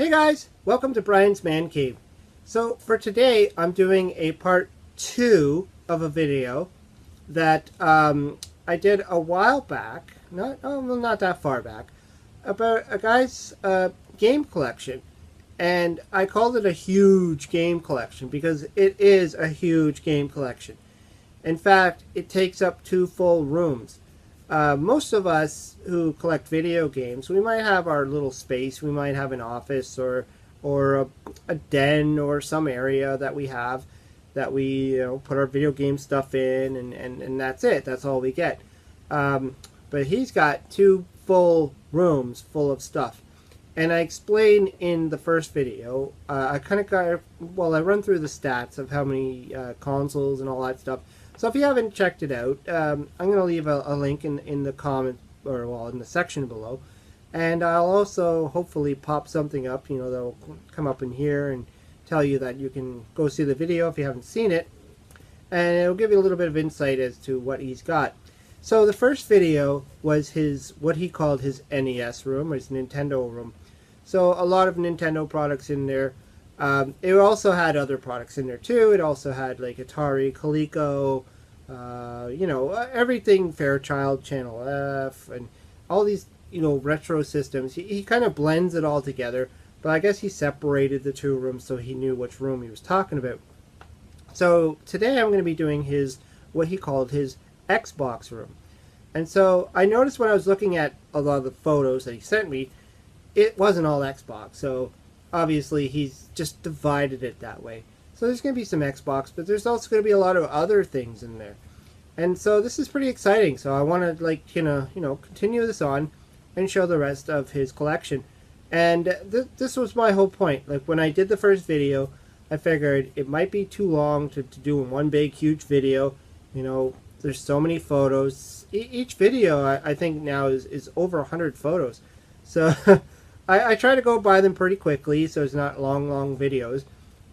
Hey guys, welcome to Brian's Man Cave. So for today, I'm doing a part 2 of a video that I did a while back, not that far back, about a guy's game collection. And I called it a huge game collection because it is a huge game collection. In fact, it takes up 2 full rooms. Most of us who collect video games, we might have our little space. We might have an office or a den or some area that we have that we put our video game stuff in, and that's it. That's all we get. But he's got 2 full rooms full of stuff. And I explained in the first video, I run through the stats of how many consoles and all that stuff. So if you haven't checked it out, I'm going to leave a link in the comment, in the section below. And I'll also hopefully pop something up, that'll come up in here and tell you that you can go see the video if you haven't seen it. And it'll give you a little bit of insight as to what he's got. So the first video was what he called his NES room, or his Nintendo room. So a lot of Nintendo products in there. It also had other products in there too. It also had like Atari, Coleco, everything Fairchild, Channel F, and all these, retro systems. He kind of blends it all together, but I guess he separated the 2 rooms so he knew which room he was talking about. So today I'm going to be doing what he called his Xbox room. And so I noticed when I was looking at a lot of the photos that he sent me, it wasn't all Xbox. So obviously he's just divided it that way. So there's going to be some Xbox, but there's also going to be a lot of other things in there. And so this is pretty exciting. So I want to continue this on and show the rest of his collection. And this was my whole point. Like when I did the first video, I figured it might be too long to do in one big huge video. There's so many photos. Each video I think now is over 100 photos. So I try to go by them pretty quickly, so it's not long videos.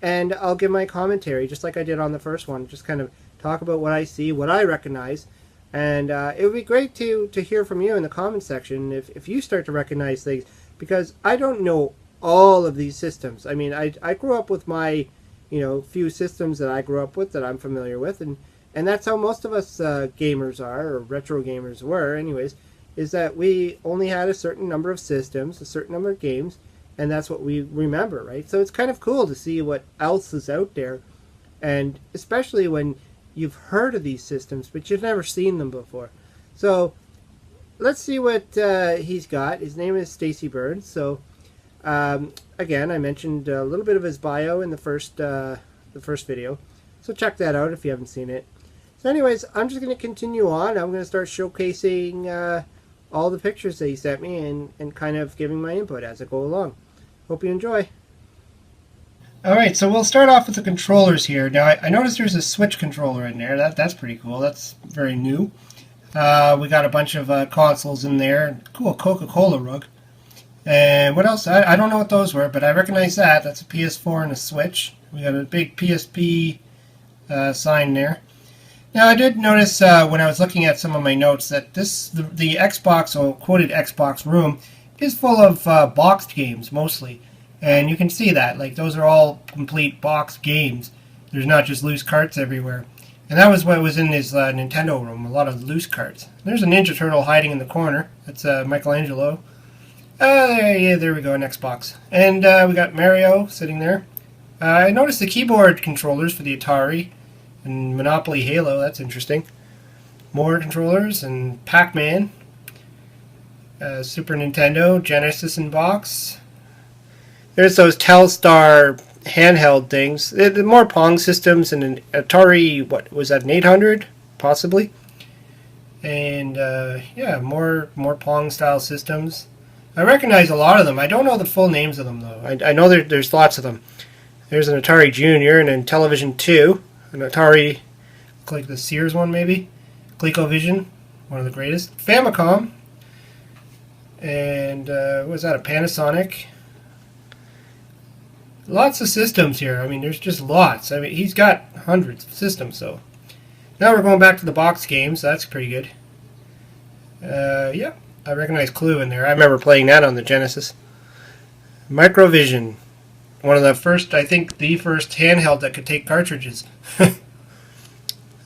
And I'll give my commentary, just like I did on the first one. Just kind of talk about what I see, what I recognize. And it would be great to hear from you in the comment section if you start to recognize things. Because I don't know all of these systems. I mean, I grew up with my, few systems that I grew up with that I'm familiar with. And that's how most of us gamers are, or retro gamers were anyways. Is that we only had a certain number of systems, a certain number of games, and that's what we remember, right? So it's kind of cool to see what else is out there, and especially when you've heard of these systems, but you've never seen them before. So let's see what he's got. His name is Stacy Burns. So again, I mentioned a little bit of his bio in the first video, so check that out if you haven't seen it. So anyways, I'm just going to continue on. I'm going to start showcasing all the pictures that he sent me and kind of giving my input as I go along. Hope you enjoy. Alright, so we'll start off with the controllers here. Now, I noticed there's a Switch controller in there. That's pretty cool. That's very new. We got a bunch of consoles in there. Cool Coca-Cola rug. And what else? I don't know what those were, but I recognize that. That's a PS4 and a Switch. We got a big PSP sign there. Now, I did notice when I was looking at some of my notes that the Xbox, or quoted Xbox room, is full of boxed games, mostly. And you can see that. Like, those are all complete boxed games. There's not just loose carts everywhere. And that was what was in his Nintendo room, a lot of loose carts. There's a Ninja Turtle hiding in the corner. That's Michelangelo. Yeah, there we go, an Xbox. And we got Mario sitting there. I noticed the keyboard controllers for the Atari and Monopoly Halo. That's interesting. More controllers and Pac-Man, Super Nintendo, Genesis in box. There's those Telstar handheld things. The more Pong systems and an Atari. What was that? An 800, possibly. And yeah, more Pong style systems. I recognize a lot of them. I don't know the full names of them though. I know there's lots of them. There's an Atari Junior and a Television 2. An Atari, like the Sears one maybe, ColecoVision, one of the greatest. Famicom, and what was that, a Panasonic? Lots of systems here. I mean, there's just lots. I mean, he's got hundreds of systems, so. Now we're going back to the box games, so that's pretty good. Yeah, I recognize Clue in there. I remember playing that on the Genesis. Microvision. One of the first, I think, the first handheld that could take cartridges.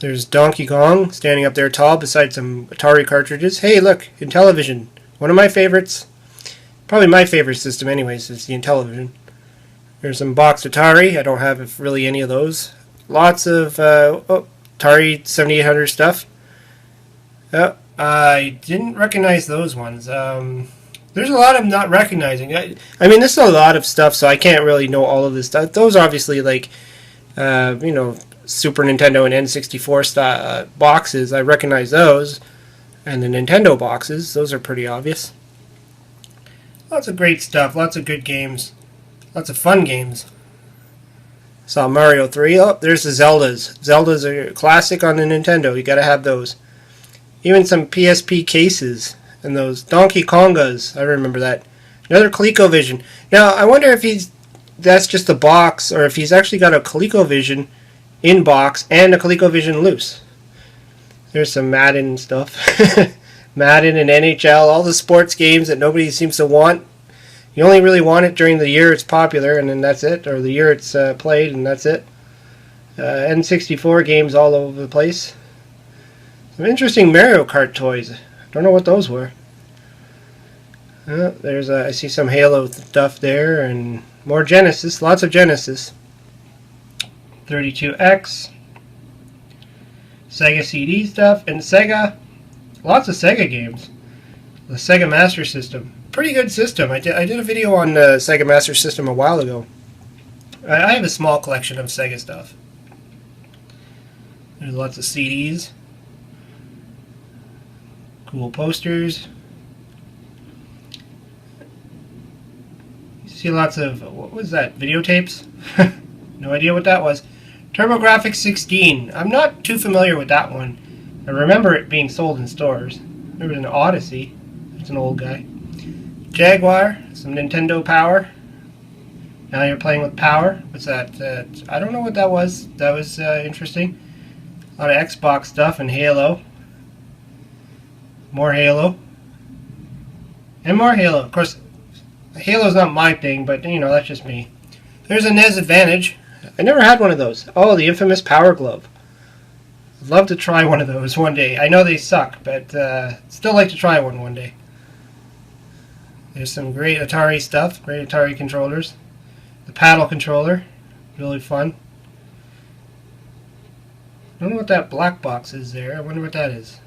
There's Donkey Kong standing up there tall beside some Atari cartridges. Hey, look, Intellivision. One of my favorites. Probably my favorite system anyways is the Intellivision. There's some boxed Atari. I don't have really any of those. Lots of Atari 7800 stuff. Oh, I didn't recognize those ones. There's a lot I'm not recognizing. I mean, this is a lot of stuff, so I can't really know all of this stuff. Those are obviously like, Super Nintendo and N64 style, boxes. I recognize those. And the Nintendo boxes, those are pretty obvious. Lots of great stuff, lots of good games. Lots of fun games. Saw Mario 3. Oh, there's the Zeldas. Zeldas are a classic on the Nintendo. You gotta have those. Even some PSP cases. And those Donkey Kongas. I remember that. Another ColecoVision. Now, I wonder if that's just a box, or if he's actually got a ColecoVision in box and a ColecoVision loose. There's some Madden stuff. Madden and NHL, all the sports games that nobody seems to want. You only really want it during the year it's popular, and then that's it. Or the year it's played, and that's it. N64 games all over the place. Some interesting Mario Kart toys. Don't know what those were. There's I see some Halo stuff there, and more Genesis. Lots of Genesis. 32X. Sega CD stuff, and Sega. Lots of Sega games. The Sega Master System. Pretty good system. I did a video on the Sega Master System a while ago. I have a small collection of Sega stuff. There's lots of CDs. Cool posters. You see lots of, what was that, videotapes? No idea what that was. TurboGrafx 16. I'm not too familiar with that one. I remember it being sold in stores. There was an Odyssey. It's an old guy. Jaguar. Some Nintendo Power. Now you're playing with Power. What's that? I don't know what that was. That was interesting. A lot of Xbox stuff and Halo. More Halo. And more Halo. Of course, Halo's not my thing, but, you know, that's just me. There's a NES Advantage. I never had one of those. Oh, the infamous Power Glove. I'd love to try one of those one day. I know they suck, but still like to try one day. There's some great Atari stuff. Great Atari controllers. The paddle controller. Really fun. I don't know what that black box is there. I wonder what that is.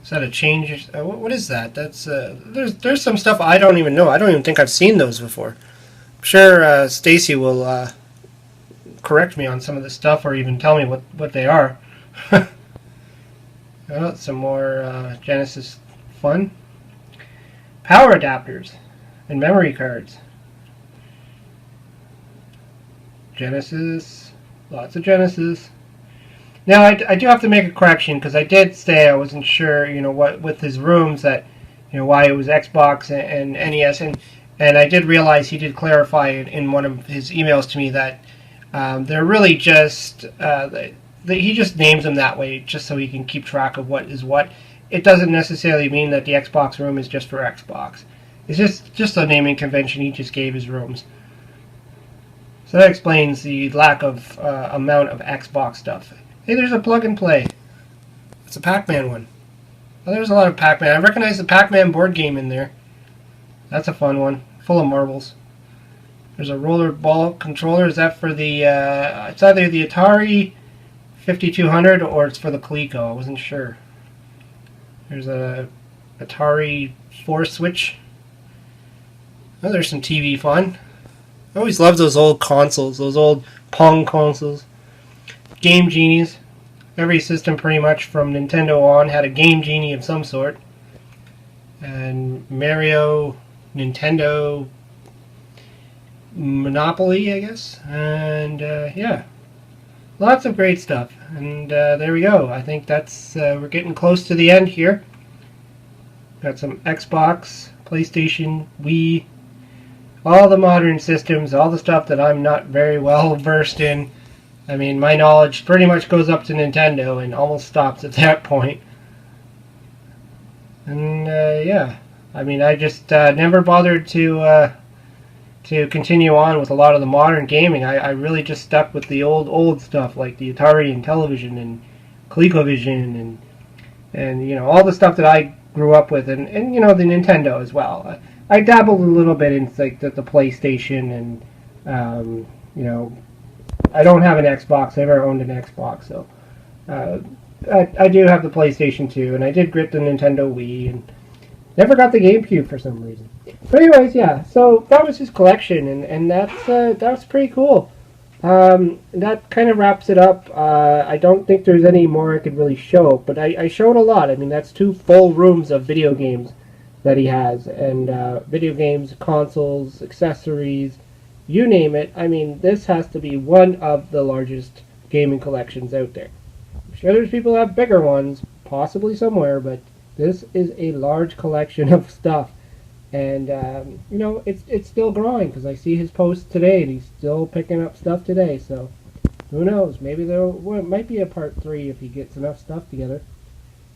Is that a change? What is that? That's there's some stuff I don't even know. I don't even think I've seen those before. I'm sure Stacy will correct me on some of this stuff, or even tell me what they are. Oh, some more Genesis fun. Power adapters and memory cards. Genesis, lots of Genesis. Now, I do have to make a correction, because I did say I wasn't sure, you know, what with his rooms, that, you know, why it was Xbox and NES, and I did realize he did clarify in one of his emails to me that they're really just he just names them that way just so he can keep track of what is what. It doesn't necessarily mean that the Xbox room is just for Xbox. It's just a naming convention he just gave his rooms. So that explains the lack of amount of Xbox stuff. Hey, there's a plug and play. It's a Pac-Man one. Oh, there's a lot of Pac-Man. I recognize the Pac-Man board game in there. That's a fun one. Full of marbles. There's a roller ball controller. Is that for the... it's either the Atari 5200 or it's for the Coleco. I wasn't sure. There's a Atari 4 switch. Oh, there's some TV fun. I always love those old consoles. Those old Pong consoles. Game Genies. Every system pretty much from Nintendo on had a Game Genie of some sort. And Mario, Nintendo, Monopoly, I guess. And yeah, lots of great stuff. And there we go. I think that's we're getting close to the end here. Got some Xbox, PlayStation, Wii, all the modern systems, all the stuff that I'm not very well versed in. I mean, my knowledge pretty much goes up to Nintendo and almost stops at that point. And yeah, I mean, I just never bothered to continue on with a lot of the modern gaming. I really just stuck with the old stuff like the Atari and television and ColecoVision and you know, all the stuff that I grew up with, and you know, the Nintendo as well. I dabbled a little bit in like the PlayStation, and you know, I don't have an Xbox. I never owned an Xbox, so I do have the PlayStation 2, and I did get the Nintendo Wii, and never got the GameCube for some reason. But anyways, yeah, so that was his collection, and that's pretty cool. That kind of wraps it up. I don't think there's any more I could really show, but I showed a lot. I mean, that's 2 full rooms of video games that he has, and video games, consoles, accessories, you name it. I mean, this has to be one of the largest gaming collections out there. I'm sure there's people who have bigger ones, possibly somewhere, but this is a large collection of stuff. And, you know, it's still growing, because I see his posts today, and he's still picking up stuff today, so who knows, maybe there might be a part 3 if he gets enough stuff together.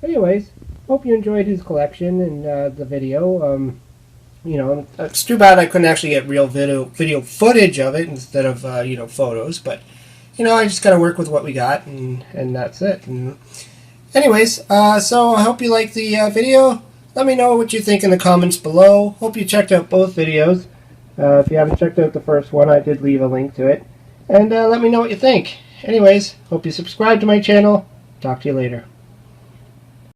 Anyways, hope you enjoyed his collection and the video. You know, it's too bad I couldn't actually get real video footage of it instead of, you know, photos, but, you know, I just gotta work with what we got, and that's it. And anyways, so I hope you liked the video. Let me know what you think in the comments below. Hope you checked out both videos. If you haven't checked out the first one, I did leave a link to it. And let me know what you think. Anyways, hope you subscribe to my channel. Talk to you later.